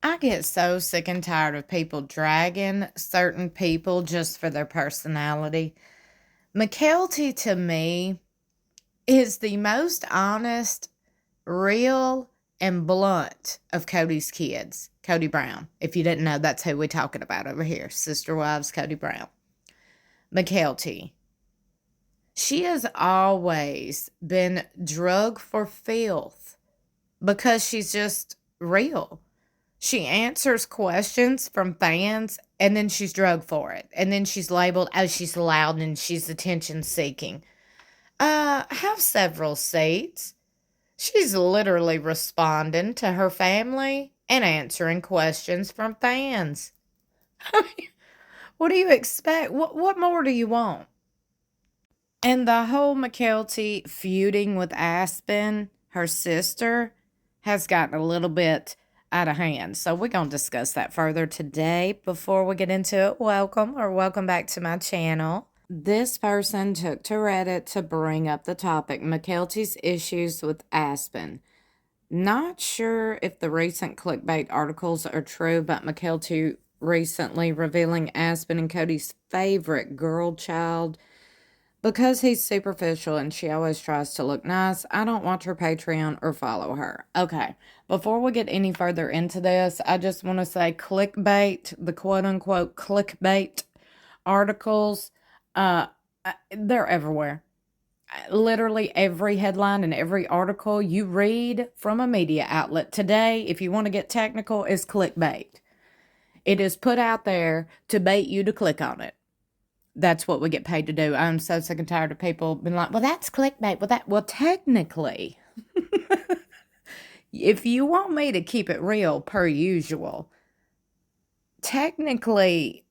I get so sick and tired of people dragging certain people just for their personality. Mykelti, to me, is the most honest, real, and blunt of Cody's kids. Cody Brown. If you didn't know, that's who we're talking about over here. Sister Wives, Cody Brown. Mykelti. She has always been drug for filth because she's just real. She answers questions from fans, and then she's drugged for it. And then she's labeled, oh, she's loud and she's attention seeking. Have several seats. She's literally responding to her family and answering questions from fans. I mean, what do you expect? What more do you want? And the whole Mykelti feuding with Aspyn, her sister, has gotten a little bit out of hand. So we're going to discuss that further today. Before we get into it, welcome back to my channel. This person took to Reddit to bring up the topic, Mykelti's issues with Aspyn. Not sure if the recent clickbait articles are true, but Mykelti recently revealing Aspyn and Cody's favorite girl child because he's superficial and she always tries to look nice. I don't watch her Patreon or follow her. Okay, before we get any further into this, I just want to say clickbait, the quote-unquote clickbait articles, they're everywhere. Literally every headline and every article you read from a media outlet today, if you want to get technical, is clickbait. It is put out there to bait you to click on it. That's what we get paid to do. I'm so sick and tired of people being like, well, that's clickbait. Well, technically, if you want me to keep it real per usual, technically,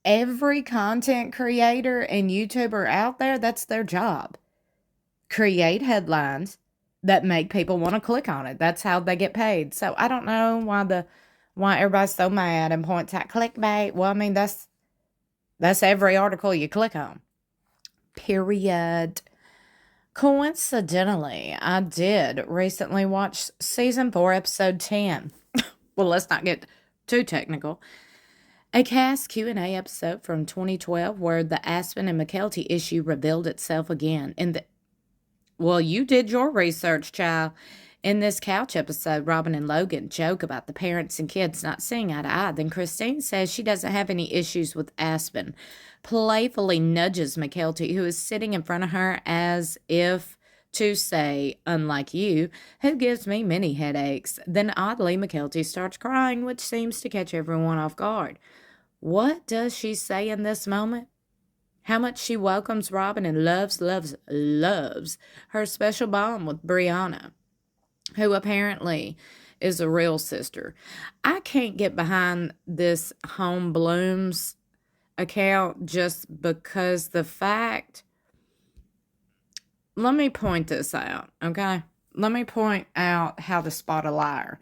every content creator and YouTuber out there, that's their job. Create headlines that make people want to click on it. That's how they get paid. So I don't know why everybody's so mad and points at clickbait. Well, I mean, that's every article you click on. Period. Coincidentally, I did recently watch season 4, episode 10. Well, let's not get too technical. A cast Q&A episode from 2012 where the Aspyn and Mykelti issue revealed itself again. Well, you did your research, child. In this couch episode, Robin and Logan joke about the parents and kids not seeing eye to eye. Then Christine says she doesn't have any issues with Aspyn, playfully nudges Mykelti, who is sitting in front of her as if to say, unlike you, who gives me many headaches. Then oddly, Mykelti starts crying, which seems to catch everyone off guard. What does she say in this moment? How much she welcomes Robin and loves her special bond with Brianna, who apparently is a real sister. I can't get behind this Home Blooms account just because the fact... Let me point this out, okay? Let me point out how to spot a liar.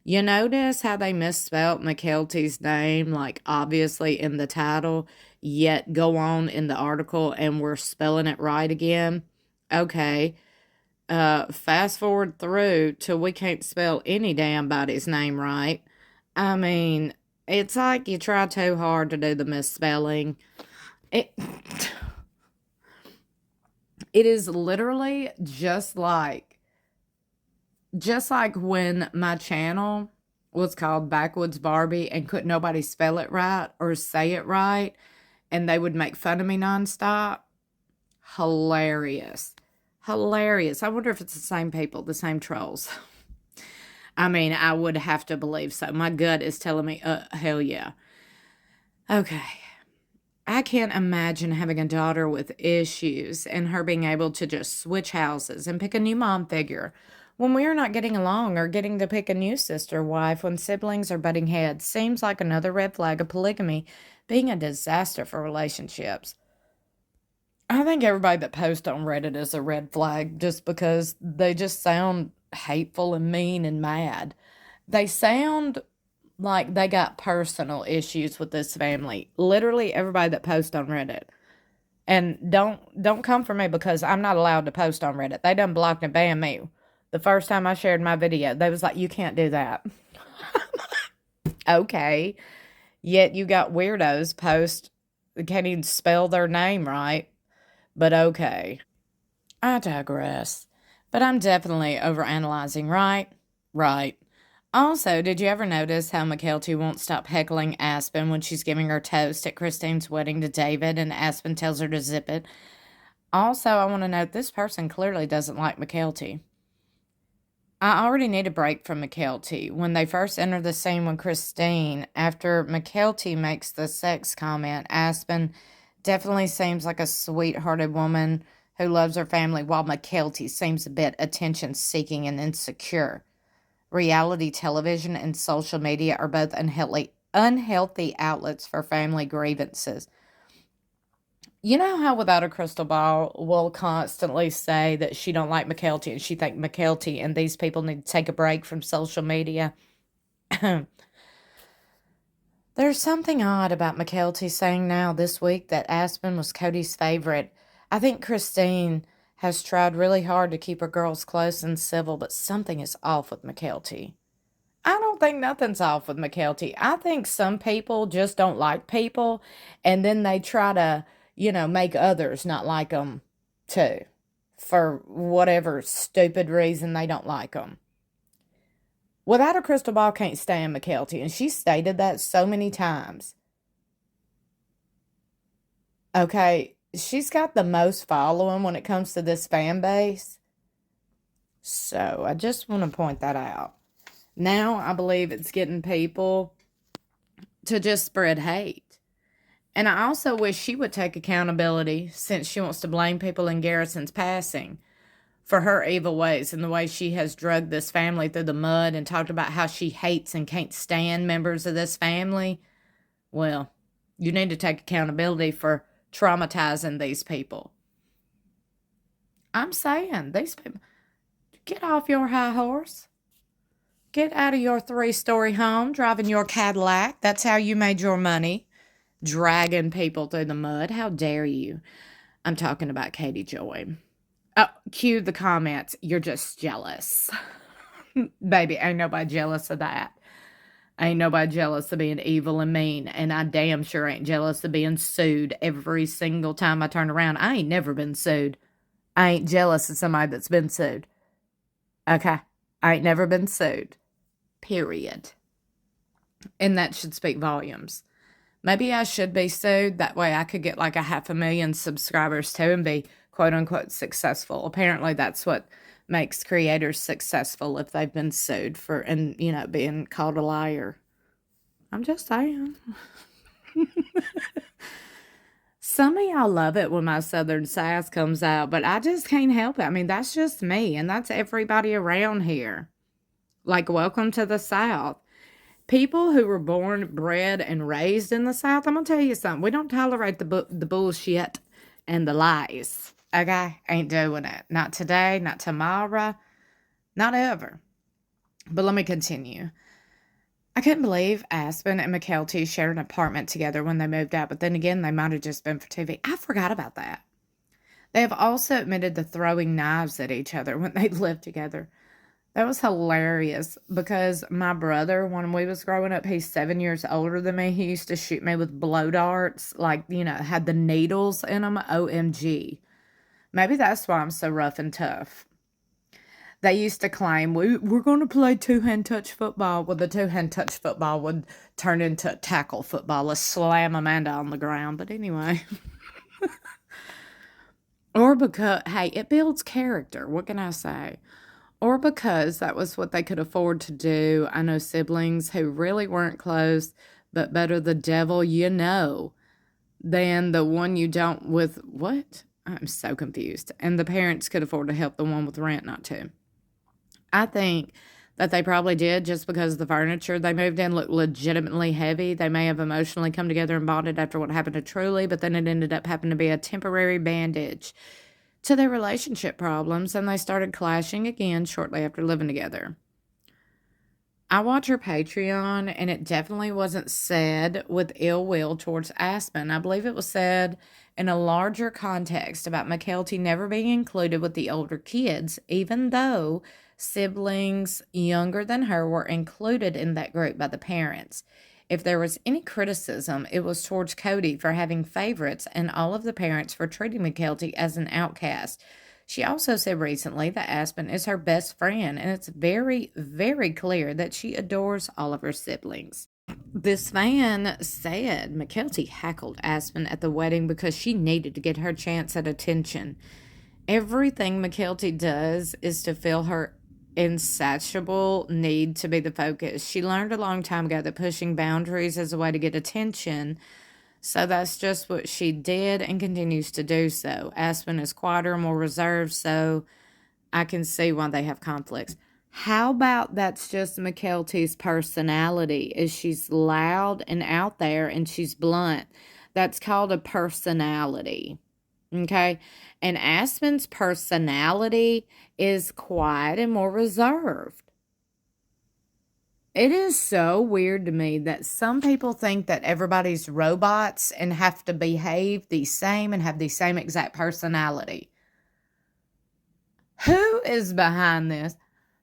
You notice how they misspelled Mykelti's name, like obviously in the title, yet go on in the article and we're spelling it right again? Okay. Fast forward through till we can't spell any damn body's name right. I mean, it's like you try too hard to do the misspelling. It is literally just like when my channel was called Backwoodsbarbibiz and couldn't nobody spell it right or say it right, and they would make fun of me nonstop. Hilarious. Hilarious. I wonder if it's the same people, the same trolls. I mean, I would have to believe so. My gut is telling me, hell yeah. Okay. I can't imagine having a daughter with issues and her being able to just switch houses and pick a new mom figure when we are not getting along, or getting to pick a new sister wife when siblings are butting heads. Seems like another red flag of polygamy being a disaster for relationships. I think everybody that posts on Reddit is a red flag just because they just sound hateful and mean and mad. They sound like they got personal issues with this family. Literally everybody that posts on Reddit. And don't come for me because I'm not allowed to post on Reddit. They done blocked and banned me. The first time I shared my video, they was like, you can't do that. Okay. Yet you got weirdos post can't even spell their name right. But okay. I digress. But I'm definitely overanalyzing, right? Right. Also, did you ever notice how Mykelti won't stop heckling Aspyn when she's giving her toast at Christine's wedding to David and Aspyn tells her to zip it? Also, I want to note this person clearly doesn't like Mykelti. I already need a break from Mykelti. When they first enter the scene with Christine, after Mykelti makes the sex comment, Aspyn definitely seems like a sweet-hearted woman who loves her family, while Mykelti seems a bit attention-seeking and insecure. Reality television and social media are both unhealthy outlets for family grievances. You know how Without a Crystal Ball will constantly say that she don't like Mykelti and she think Mykelti and these people need to take a break from social media? There's something odd about Mykelti saying now this week that Aspyn was Cody's favorite. I think Christine has tried really hard to keep her girls close and civil, but something is off with Mykelti. I don't think nothing's off with Mykelti. I think some people just don't like people, and then they try to, make others not like them too, for whatever stupid reason they don't like them. Without a Crystal Ball can't stand Mykelti, and she stated that so many times. Okay, she's got the most following when it comes to this fan base. So I just want to point that out. Now I believe it's getting people to just spread hate. And I also wish she would take accountability since she wants to blame people in Garrison's passing for her evil ways and the way she has dragged this family through the mud and talked about how she hates and can't stand members of this family. Well, you need to take accountability for traumatizing these people. I'm saying, these people, get off your high horse. Get out of your 3-story home, driving your Cadillac. That's how you made your money. Dragging people through the mud. How dare you? I'm talking about Katie Joy. Oh, cue the comments. You're just jealous. Baby, ain't nobody jealous of that. Ain't nobody jealous of being evil and mean. And I damn sure ain't jealous of being sued every single time I turn around. I ain't never been sued. I ain't jealous of somebody that's been sued. Okay? I ain't never been sued. Period. And that should speak volumes. Maybe I should be sued. That way I could get like 500,000 subscribers too and be quote unquote successful. Apparently that's what makes creators successful if they've been sued for, and being called a liar. I'm just saying. Some of y'all love it when my southern sass comes out, but I just can't help it. I mean, that's just me, and that's everybody around here. Like, welcome to the South. People who were born, bred, and raised in the South, I'm going to tell you something. We don't tolerate the bullshit and the lies. Okay? Ain't doing it. Not today, not tomorrow, not ever. But let me continue. I couldn't believe Aspyn and Mykelti shared an apartment together when they moved out, but then again, they might have just been for TV. I forgot about that. They have also admitted to throwing knives at each other when they lived together. That was hilarious because my brother, when we was growing up, he's 7 years older than me. He used to shoot me with blow darts, like, had the needles in them. OMG. Maybe that's why I'm so rough and tough. They used to claim, we're going to play two-hand touch football. Well, the two-hand touch football would turn into tackle football. Let's slam Amanda on the ground. But anyway. Or because, hey, it builds character. What can I say? Or because that was what they could afford to do. I know siblings who really weren't close, but better the devil you know than the one you don't with what? I'm so confused. And the parents could afford to help the one with rent not to. I think that they probably did just because the furniture they moved in looked legitimately heavy. They may have emotionally come together and bonded after what happened to Truly, but then it ended up happening to be a temporary bandage to their relationship problems, and they started clashing again shortly after living together. I watch her Patreon, and it definitely wasn't said with ill will towards Aspyn. I believe it was said in a larger context about Mykelti never being included with the older kids, even though Siblings younger than her were included in that group by the parents. If there was any criticism, it was towards Cody for having favorites and all of the parents for treating Mykelti as an outcast. She also said recently that Aspyn is her best friend, and it's very, very clear that she adores all of her siblings. This fan said Mykelti heckled Aspyn at the wedding because she needed to get her chance at attention. Everything Mykelti does is to fill her insatiable need to be the focus. She learned a long time ago that pushing boundaries is a way to get attention, so that's just what she did and continues to do so. Aspyn is quieter, more reserved, so I can see why they have conflicts. How about that's just Mykelti's personality, is she's loud and out there and she's blunt. That's called a personality. Okay? And Aspyn's personality is quiet and more reserved. It is so weird to me that some people think that everybody's robots and have to behave the same and have the same exact personality. Who is behind this?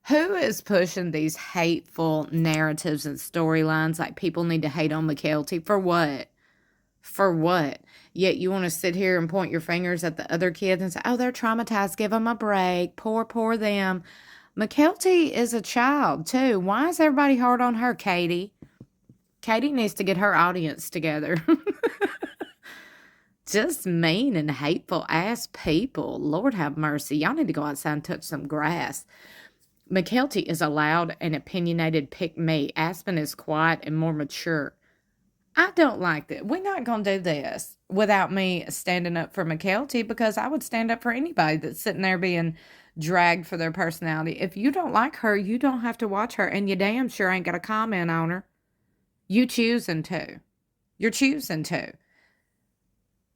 Who is pushing these hateful narratives and storylines like people need to hate on Mykelti? For what? For what? Yet you want to sit here and point your fingers at the other kids and say, oh, they're traumatized. Give them a break. Poor them. Mykelti is a child, too. Why is everybody hard on her, Katie? Katie needs to get her audience together. Just mean and hateful ass people. Lord have mercy. Y'all need to go outside and touch some grass. Mykelti is a loud and opinionated pick-me. Aspyn is quiet and more mature. I don't like that. We're not going to do this without me standing up for Mykelti, because I would stand up for anybody that's sitting there being dragged for their personality. If you don't like her, you don't have to watch her, and you damn sure ain't got to comment on her. You choosing to. You're choosing to.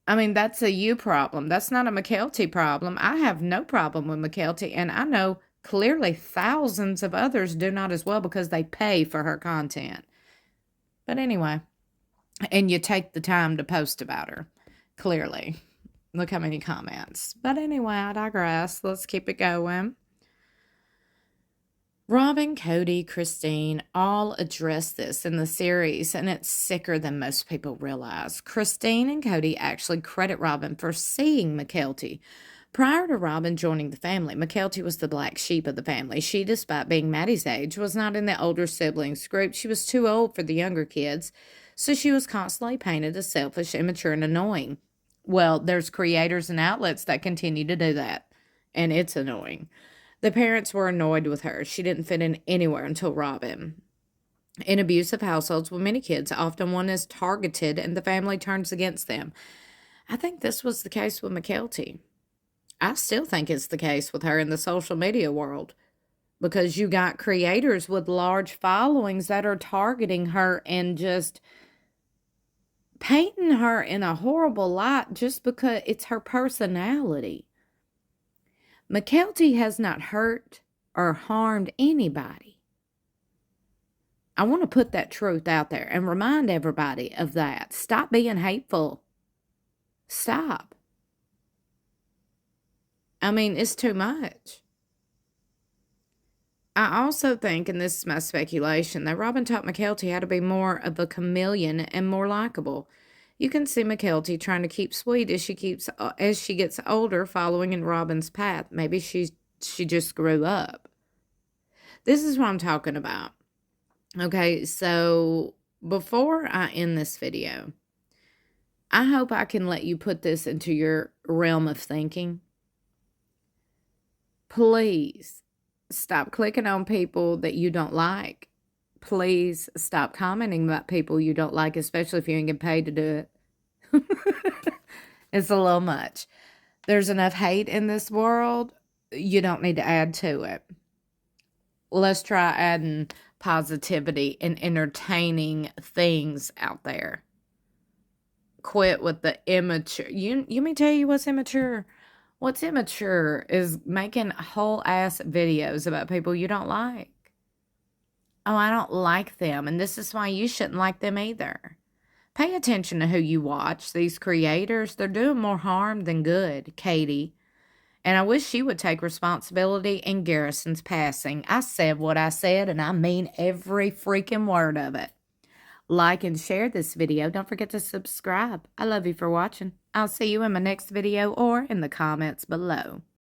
I mean, that's a you problem. That's not a Mykelti problem. I have no problem with Mykelti, and I know clearly thousands of others do not as well because they pay for her content. But anyway, and you take the time to post about her, clearly. Look how many comments. But anyway, I digress. Let's keep it going. Robin, Cody, Christine all address this in the series, and it's sicker than most people realize. Christine and Cody actually credit Robin for seeing Mykelti. Prior to Robin joining the family, Mykelti was the black sheep of the family. She, despite being Maddie's age, was not in the older siblings group. She was too old for the younger kids, so she was constantly painted as selfish, immature, and annoying. Well, there's creators and outlets that continue to do that, and it's annoying. The parents were annoyed with her. She didn't fit in anywhere until Robin. In abusive households with many kids, often one is targeted and the family turns against them. I think this was the case with Mykelti. I still think it's the case with her in the social media world, because you got creators with large followings that are targeting her and just painting her in a horrible light just because it's her personality. Mykelti has not hurt or harmed anybody. I want to put that truth out there and remind everybody of that. Stop being hateful. Stop. I mean, it's too much. I also think, and this is my speculation, that Robin taught Mykelti how to be more of a chameleon and more likable. You can see Mykelti trying to keep sweet as she gets older, following in Robin's path. Maybe she just grew up. This is what I'm talking about. Okay, so before I end this video, I hope I can let you put this into your realm of thinking. Please stop clicking on people that you don't like. Please stop commenting about people you don't like, especially if you ain't getting paid to do it. It's a little much. There's enough hate in this world. You don't need to add to it. Let's try adding positivity and entertaining things out there. Quit with the immature. You me tell you what's immature? What's immature is making whole ass videos about people you don't like. Oh, I don't like them, and this is why you shouldn't like them either. Pay attention to who you watch. These creators, they're doing more harm than good, Katie. And I wish she would take responsibility in Garrison's passing. I said what I said, and I mean every freaking word of it. Like and share this video. Don't forget to subscribe. I love you for watching. I'll see you in my next video or in the comments below.